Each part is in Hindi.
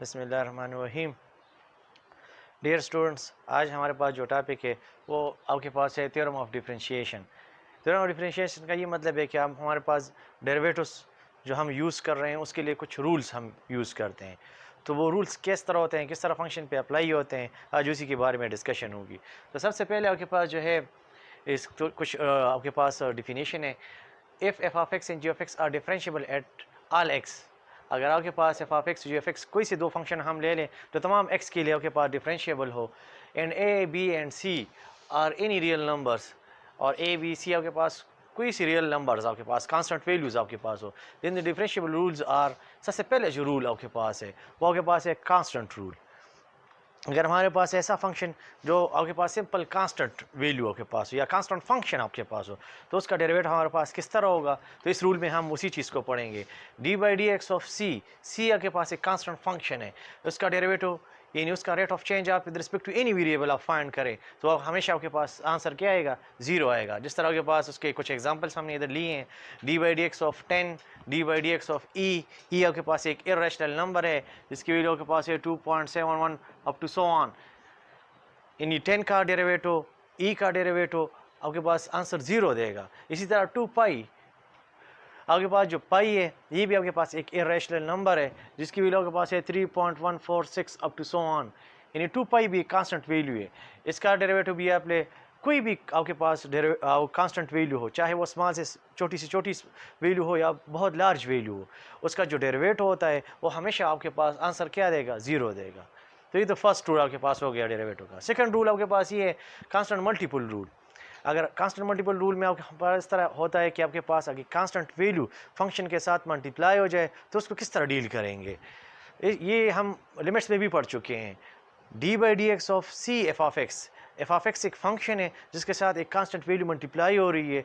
बिस्मिल्लाहिर्रहमानिर्रहीम। डियर स्टूडेंट्स, आज हमारे पास जो टॉपिक है वो आपके पास है theorem of differentiation. Theorem of differentiation का ये मतलब है कि हम हमारे पास डेरिवेटिव्स जो हम यूज़ कर रहे हैं उसके लिए कुछ रूल्स हम यूज़ करते हैं। तो वो रूल्स किस तरह होते हैं, किस तरह फंक्शन पे अप्लाई होते हैं, आज उसी के बारे में डिस्कशन होगी। तो सबसे पहले आपके पास जो है इस तो कुछ आपके पास डिफिनीशन है। If F of X and G of X are differentiable at all X, अगर आपके पास F of X G of X कोई से दो फंक्शन हम ले लें तो तमाम एक्स के लिए आपके पास डिफरेंशिएबल हो, and A B and C are any real numbers, और ए बी सी आपके पास कोई सी रियल नंबर्स आपके पास कांस्टेंट वैल्यूज़ आपके पास हो, then the differentiable rules are, सबसे पहले जो रूल आपके पास है वो आपके पास है कांस्टेंट रूल। अगर हमारे पास ऐसा फंक्शन जो आपके पास सिंपल कांस्टेंट वैल्यू आपके पास हो या कांस्टेंट फंक्शन आपके पास हो तो उसका डेरिवेटिव हमारे पास किस तरह होगा, तो इस रूल में हम उसी चीज़ को पढ़ेंगे। D by D x of C, C आपके पास एक कांस्टेंट फंक्शन है, उसका डेरिवेटिव यानी उसका रेट ऑफ चेंज आप with respect to any variable आप फाइंड करें तो आप हमेशा आपके पास आंसर क्या आएगा, ज़ीरो आएगा। जिस तरह के पास उसके कुछ एग्जांपल्स हमने इधर लिए हैं, D by D x of 10, D by D x of E आपके पास एक इर्रेशनल नंबर है जिसकी वैल्यू आपके पास है 2.71 अप टू सो ऑन। इन 10 का डेरिवेटिव, ई का डेरिवेटिव आपके पास आंसर ज़ीरो देगा। इसी तरह 2 पाई, आपके पास जो पाई है ये भी आपके पास एक इरेशनल नंबर है जिसकी वैल्यू आपके पास है 3.146 अप टू सो ऑन, यानी 2 पाई भी कांस्टेंट वैल्यू है। इसका डेरिवेटिव भी आप ले, कोई भी आपके पास कांस्टेंट वैल्यू हो, चाहे वो स्मॉल से छोटी वैल्यू हो या बहुत लार्ज वैल्यू हो, उसका जो डेरिवेटिव होता है वो हमेशा आपके पास आंसर क्या देगा, ज़ीरो देगा। तो ये तो फर्स्ट रूल आपके पास हो गया डेरिवेटिव का। सेकंड रूल आपके पास ये है कांस्टेंट मल्टीपल रूल। अगर कांस्टेंट मल्टीपल रूल में आपके पास इस तरह होता है कि आपके पास अगर कांस्टेंट वैल्यू फंक्शन के साथ मल्टीप्लाई हो जाए तो उसको किस तरह डील करेंगे, ये हम लिमिट्स में भी पढ़ चुके हैं। D by D x of c f of x, f of x एक फंक्शन है जिसके साथ एक कांस्टेंट वैल्यू मल्टीप्लाई हो रही है।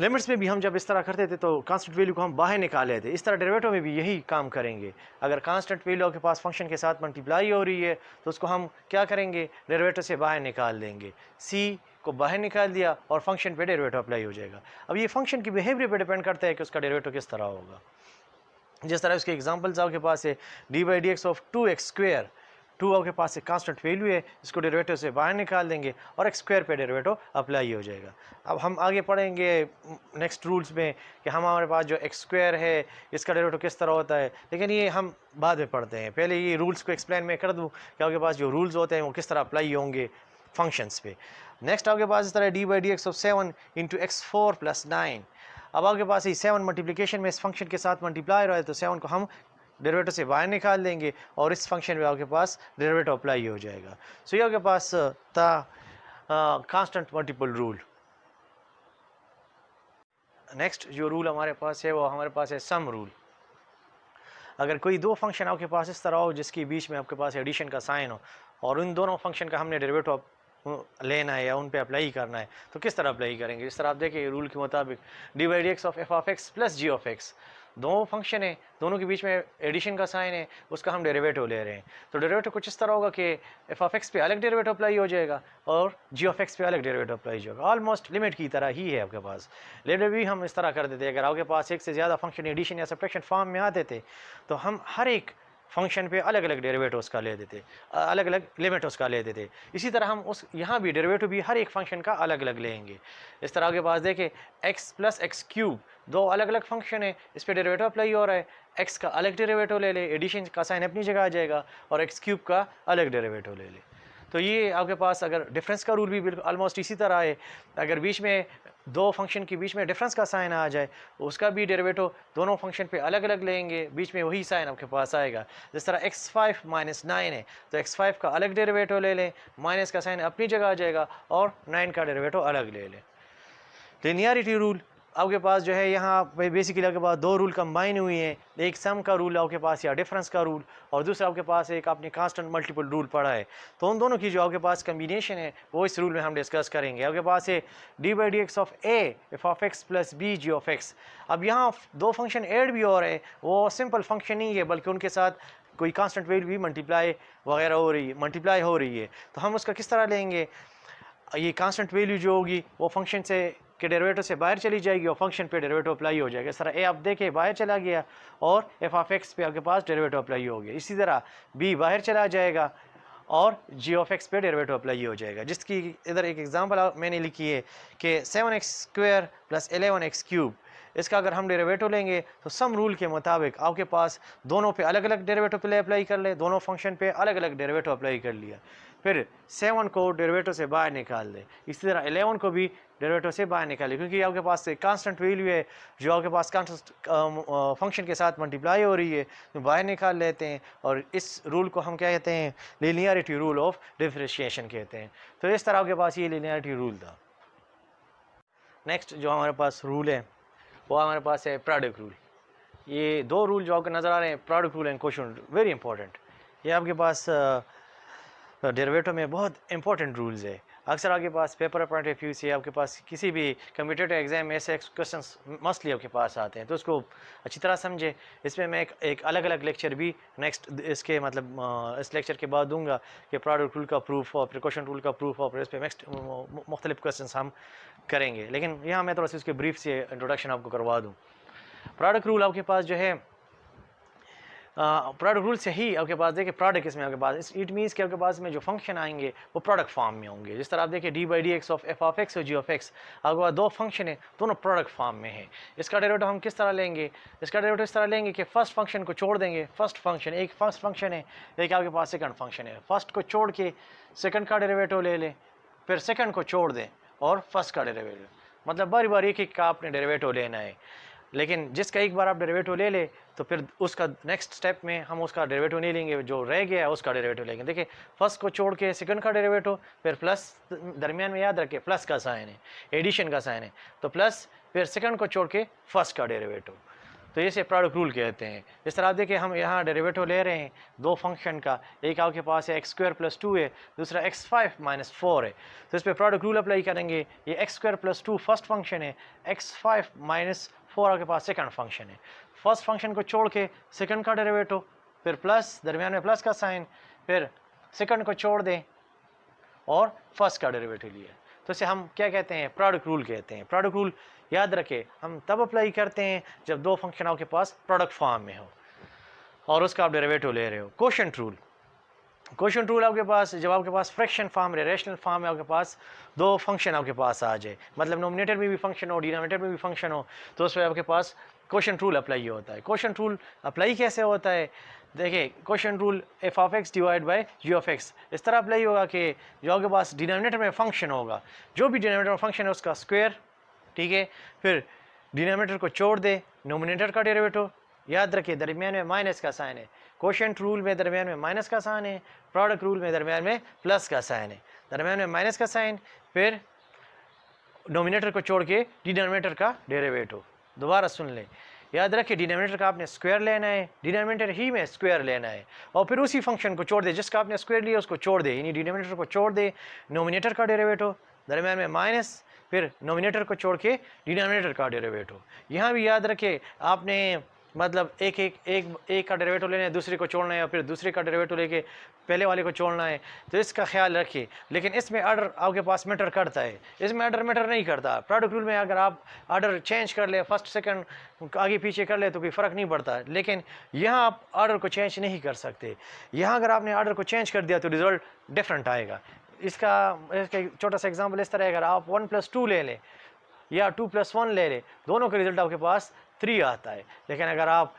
लिमिट्स में भी हम जब इस तरह करते थे तो कांस्टेंट वैल्यू को हम बाहर निकाल लेते, इस तरह डेरिवेटिव में भी यही काम करेंगे। अगर कांस्टेंट वैल्यू के पास फंक्शन के साथ मल्टीप्लाई हो रही है तो उसको हम क्या करेंगे, डेरिवेटिव से बाहर निकाल देंगे। सी को बाहर निकाल दिया और फंक्शन पे डेरिवेटिव अप्लाई हो जाएगा। अब ये फंक्शन की बिहेवियर पे डिपेंड करता है कि उसका डेरिवेटिव किस तरह होगा। जिस तरह उसके एग्जांपल्स आपके पास है, d by D x of 2x square, 2 आपके पास एक कांस्टेंट वैल्यू है, इसको डेरिवेटिव से बाहर निकाल देंगे और x स्क्वायर पे डेरिवेटिव अप्लाई हो जाएगा। अब हम आगे पढ़ेंगे नेक्स्ट रूल्स में कि हमारे पास जो x स्क्वायर है इसका डेरिवेटिव किस तरह होता है, लेकिन ये हम बाद में पढ़ते हैं। पहले ये रूल्स को एक्सप्लेन मैं कर दूँ कि आपके पास जो रूल्स होते हैं वो किस तरह अप्लाई होंगे फंक्शंस पे। नेक्स्ट आपके पास इस तरह D by D x of 7 into x4 + 9। अब आपके पास ये 7 मल्टीप्लिकेशन में इस फंक्शन के साथ मल्टीप्लाई रहा है तो 7 को हम डेरिवेटिव से बाहर निकाल देंगे और इस फंक्शन में आपके पास डेरिवेटिव अप्लाई हो जाएगा। सो ये आपके पास था कांस्टेंट मल्टीपल रूल। नेक्स्ट जो रूल हमारे पास है वो हमारे पास है सम रूल। अगर कोई दो फंक्शन आपके पास इस तरह हो जिसके बीच में आपके पास एडिशन का साइन हो और उन दोनों फंक्शन का हमने डेरिवेटिव लेना है या उन पे अप्लाई करना है तो किस तरह अप्लाई करेंगे। इस तरह आप देखिए रूल के मुताबिक d by D x of f of x plus g of x, दो फंक्शन है, दोनों के बीच में एडिशन का साइन है, उसका हम डेरिवेटिव ले रहे हैं। तो डेरिवेटिव कुछ इस तरह होगा कि एफ ऑफ एक्स पे अलग डेरिवेटिव अप्लाई हो जाएगा और जी ऑफ एक्स पे अलग डेरिवेटिव अप्लाई हो जाएगा। ऑलमोस्ट लिमिट की तरह ही है आपके पास। लेटर भी हम इस तरह कर देते हैं, अगर आपके पास एक से ज़्यादा फंक्शन एडिशन या सब्ट्रैक्शन फॉर्म में आते थे तो हम हर एक फंक्शन पे अलग अलग डेरिवेटिव उसका ले देते, अलग अलग लिमिट उसका ले देते। इसी तरह हम उस यहाँ भी डेरिवेटिव भी हर एक फंक्शन का अलग अलग लेंगे। इस तरह के पास देखें x प्लस एक्स क्यूब, दो अलग अलग फंक्शन है, इस पर डेरिवेटिव अप्लाई हो रहा है, x का अलग डेरिवेटिव ले ले, एडिशन का साइन अपनी जगह आ जाएगा, और एक्स क्यूब का अलग डेरिवेटिव ले ले। तो ये आपके पास अगर डिफरेंस का रूल भी बिल्कुल ऑलमोस्ट इसी तरह है। अगर बीच में दो फंक्शन के बीच में डिफरेंस का साइन आ जाए उसका भी डेरिवेटिव दोनों फंक्शन पे अलग अलग लेंगे, बीच में वही साइन आपके पास आएगा। जिस तरह x5 - 9 है तो x5 का अलग डेरिवेटिव ले लें, माइनस का साइन अपनी जगह आ जाएगा और 9 का डेरिवेटिव अलग ले लें। लिनियरिटी रूल आपके पास जो है यहाँ बेसिकली आपके पास दो रूल कंबाइन हुई हैं, एक सम का रूल आपके पास या डिफरेंस का रूल, और दूसरा आपके पास एक आपने कांस्टेंट मल्टीपल रूल पढ़ा है। तो उन दोनों की जो आपके पास कम्बिनेशन है वो इस रूल में हम डिस्कस करेंगे। आपके पास है d by D x of a f of x plus b g of x. अब यहाँ दो फंक्शन ऐड भी हो रहे हैं, वो सिंपल फंक्शन नहीं है बल्कि उनके साथ कोई कांस्टेंट वैल्यू भी मल्टीप्लाई वगैरह हो रही है, मल्टीप्लाई हो रही है। तो हम उसका किस तरह लेंगे, ये कांस्टेंट वैल्यू जो होगी वो फंक्शन से के डेरिवेटिव से बाहर चली जाएगी और फंक्शन पे डेरिवेटिव अप्लाई हो जाएगा। इस तरह ए आप देखें बाहर चला गया और एफ ऑफ एक्स पे आपके पास डेरिवेटिव अप्लाई हो गया। इसी तरह बी बाहर चला जाएगा और जी ऑफ एक्स पे डेरिवेटिव अप्लाई हो जाएगा। जिसकी इधर एक एग्जांपल मैंने लिखी है कि 7x² + 11x³, इसका अगर हम डेरिवेटिव लेंगे तो सम रूल के मुताबिक आपके पास दोनों पे अलग अलग डेरिवेटिव अप्लाई कर ले, दोनों फंक्शन पे अलग अलग डेरिवेटिव अप्लाई कर लिया, फिर 7 को डेरिवेटिव से बाहर निकाल दे। इसी तरह 11 को भी डेरिवेटिव से बाहर निकाले, क्योंकि आपके पास एक कांस्टेंट वैल्यू है जो आपके पास कांस्टेंट फंक्शन के साथ मल्टीप्लाई हो रही है, तो बाहर निकाल लेते हैं और इस रूल को हम क्या कहते हैं, लीनियरिटी रूल ऑफ डिफरेंशिएशन कहते हैं। तो इस तरह आपके पास ये लीनियरिटी रूल था। नेक्स्ट जो हमारे पास रूल है वो हमारे पास है प्रोडक्ट रूल। ये दो रूल जो आपको नज़र आ रहे हैं, product rule and quotient, very important. ये आपके पास डेरिवेटिव में बहुत इंपॉर्टेंट रूल्स है। अक्सर आपके पास पेपर पॉइंट ऑफ व्यू से आपके पास किसी भी कम्पिटिटिव एग्जाम में ऐसे क्वेश्चंस मस्टली आपके पास आते हैं, तो उसको अच्छी तरह समझे। इसमें मैं एक अलग अलग लेक्चर भी नेक्स्ट इसके मतलब इस लेक्चर के बाद दूंगा कि प्रोडक्ट रूल का प्रूफ और प्रिकॉशन रूल का प्रूफ और इस पर नेक्स्ट मुख्तलिफ क्वेश्चन हम करेंगे, लेकिन यहाँ मैं थोड़ा सा उसके ब्रीफ से इंट्रोडक्शन आपको करवा दूँ। प्रोडक्ट रूल आपके पास जो है, प्रोडक्ट रूल से ही आपके पास देखिए प्रोडक्ट इसमें आपके पास इट मीन्स कि आपके पास में जो फंक्शन आएंगे वो प्रोडक्ट फॉर्म में होंगे। जिस तरह आप देखिए d/dx of f of x और g ऑफ x, आपके पास दो फंक्शन है, दोनों प्रोडक्ट फॉर्म में है। इसका डेरिवेटिव हम किस तरह लेंगे, इसका डेरिवेटिव इस तरह लेंगे कि फर्स्ट फंक्शन को छोड़ देंगे, फर्स्ट फंक्शन एक फर्स्ट फंक्शन है, एक आपके पास सेकंड फंक्शन है, फर्स्ट को छोड़ के सेकंड का डेरिवेटिव ले लें, फिर सेकंड को छोड़ दें और फर्स्ट का डेरिवेटिव, मतलब बारी बारी एक एक का आपने डेरिवेटिव लेना है। लेकिन जिसका एक बार आप डेरिवेटिव ले ले तो फिर उसका नेक्स्ट स्टेप में हम उसका डेरिवेटिव नहीं लेंगे, जो रह गया है उसका डेरिवेटिव लेंगे। देखिए फर्स्ट को छोड़ के सेकंड का डेरिवेटिव, फिर प्लस दरमियान में याद रखें प्लस का साइन है, एडिशन का साइन है, तो प्लस फिर सेकंड को छोड़ के फर्स्ट का डेरिवेटिव, तो इसे प्रोडक्ट रूल कहते हैं। इस तरह देखिए हम यहाँ डेरिवेटिव ले रहे हैं दो फंक्शन का, एक आपके पास है x² + 2 है, दूसरा x5 - 4 है, तो इस पर प्रोडक्ट रूल अप्लाई करेंगे। ये x² + 2 फर्स्ट फंक्शन है, x5 - 4 आपके पास सेकंड फंक्शन है। फर्स्ट फंक्शन को छोड़ के सेकंड का डेरिवेटिव, फिर प्लस दरमियान में प्लस का साइन, फिर सेकंड को छोड़ दें और फर्स्ट का डेरिवेटिव लिया, तो इसे हम क्या कहते हैं, प्रोडक्ट रूल कहते हैं। प्रोडक्ट रूल याद रखें हम तब अप्लाई करते हैं जब दो फंक्शन आपके पास प्रोडक्ट फॉर्म में हो और उसका आप डेरिवेटिव ले रहे हो। क्वोशिएंट रूल, क्वोशिएंट रूल आपके पास जब आपके पास फ्रैक्शन फॉर्म रेशनल फॉर्म में आपके पास दो फंक्शन आपके पास आ जाए, मतलब नोमिनेटर में भी फंक्शन हो डिनोमिनेटर में भी फंक्शन हो, तो उस पर आपके पास क्वोशिएंट रूल अप्लाई होता है। क्वोशिएंट रूल अप्लाई कैसे होता है, देखिए quotient rule f of x / g of x इस तरह अप्लाई होगा कि जो आपके पास डिनोमिनेटर में फंक्शन होगा, जो भी डिनोमिनेटर में फंक्शन है उसका स्क्वायर, ठीक है, फिर डिनोमिनेटर को छोड़ दे, नोमिनेटर का डेरिवेटिव, याद रखिए दरमियान में माइनस का साइन है, क्वोशिएंट रूल में दरमियान में माइनस का साइन है, प्रोडक्ट रूल में दरमियान में प्लस का साइन है, दरमियान में माइनस का साइन, फिर नोमिनेटर को छोड़ के डिनोमिनेटर का डेरिवेटिव। दोबारा सुन लें, याद रखिए डिनोमिनेटर का आपने स्क्वायर लेना है, डिनोमिनेटर ही में स्क्वायर लेना है, और फिर उसी फंक्शन को छोड़ दे जिसका आपने स्क्वायर लिया उसको छोड़ दे, यानी डिनोमिनेटर को छोड़ दे, नोमिनेटर का डेरिवेटिव, दरमियान में माइनस, फिर नोमिनेटर को छोड़ के डिनोमिनेटर का डेरिवेटिव। यहाँ भी याद रखें आपने मतलब एक का डेरिवेटिव लेना है, दूसरे को छोड़ना है, और फिर दूसरे का डेरिवेटिव लेके पहले वाले को छोड़ना है, तो इसका ख्याल रखिए। लेकिन इसमें आर्डर आपके पास मैटर करता है, इसमें आर्डर मैटर नहीं करता। प्रोडक्ट रूल में अगर आप आर्डर चेंज कर ले, फर्स्ट सेकंड आगे पीछे कर ले तो कोई फ़र्क नहीं पड़ता, लेकिन यहाँ आप आर्डर को चेंज नहीं कर सकते। यहाँ अगर आपने आर्डर को चेंज कर दिया तो रिजल्ट डिफरेंट आएगा। इसका छोटा सा एग्जाम्पल इस तरह है, अगर आप 1 + 2 ले लें या 2 + 1 ले लें, दोनों का रिजल्ट आपके पास 3 आता है। लेकिन अगर आप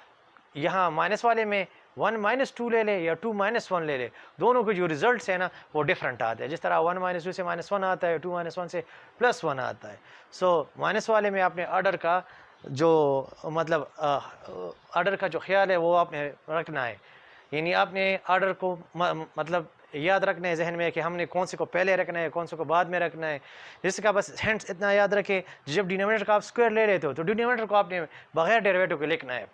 यहाँ माइनस वाले में 1 - 2 ले लें या 2 - 1 ले लें, दोनों के जो रिजल्ट्स हैं ना वो डिफरेंट आते हैं। जिस तरह 1 - 2 से -1 आता है, 2 - 1 से +1 आता है। सो माइनस वाले में आपने आर्डर का जो मतलब आर्डर का जो ख्याल है वो आपने रखना है, यानी आपने आर्डर को मतलब याद रखना है जहन में कि हमने कौन से को पहले रखना है, कौन से को बाद में रखना है। जिसका बस हैंड्स इतना याद रखें, जब डिनोमिनेटर का आप स्क्वायर ले लेते हो तो डिनोमिनेटर को आपने बगैर डेरिवेटिव के लिखना है।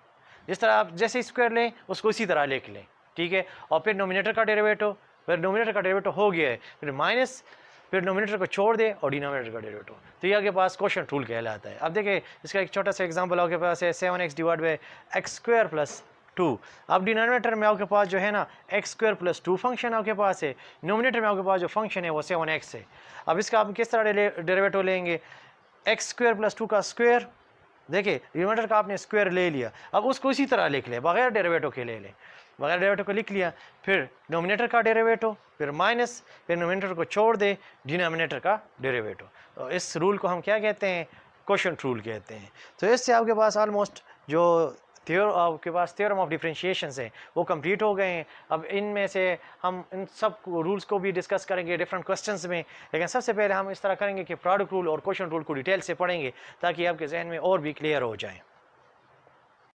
जिस तरह आप जैसे स्क्वायर लें उसको इसी तरह लिख लें, ठीक है, और फिर नोमिनेटर का डेरिवेटिव, फिर नोमिनेटर का डेरिवेटिव हो गया है, फिर माइनस, फिर नोमिनेटर को छोड़ दे और डिनोमिनेटर का डेरिवेटिव, तो ये आपके पास क्वोशिएंट रूल कहलाता है। अब देखिए इसका एक छोटा सा एग्जांपल आपके पास है 7x / x² + 2। अब डिनोमिनेटर में आपके पास जो है ना x² + 2 फंक्शन आपके पास है, नोमिनेटर में आपके पास जो फंक्शन है वो 7x है। अब इसका आप किस तरह डेरिवेटिव लेंगे, एक्स स्क्वायर प्लस 2 का स्क्वायर, देखिए डिनोमिनेटर का आपने स्क्वायर ले लिया, अब उसको इसी तरह लिख ले, बगैर डेरिवेटिव के ले लें, बगैर डेरिवेटिव को लिख लिया, फिर डिनोमिनेटर का डेरिवेटिव, फिर माइनस, फिर डिनोमिनेटर को छोड़ दे, डिनोमिनेटर का डेरिवेटिव। तो इस रूल को हम क्या कहते हैं? क्वोशिएंट रूल कहते हैं। तो इससे आपके पास ऑलमोस्ट जो आपके पास थ्योरम ऑफ डिफरेंशिएशन है वो कंप्लीट हो गए हैं। अब इनमें से हम इन सब रूल्स को भी डिस्कस करेंगे डिफरेंट क्वेश्चंस में, लेकिन सबसे पहले हम इस तरह करेंगे कि प्रोडक्ट रूल और क्वोशिएंट रूल को डिटेल से पढ़ेंगे ताकि आपके जहन में और भी क्लियर हो जाए।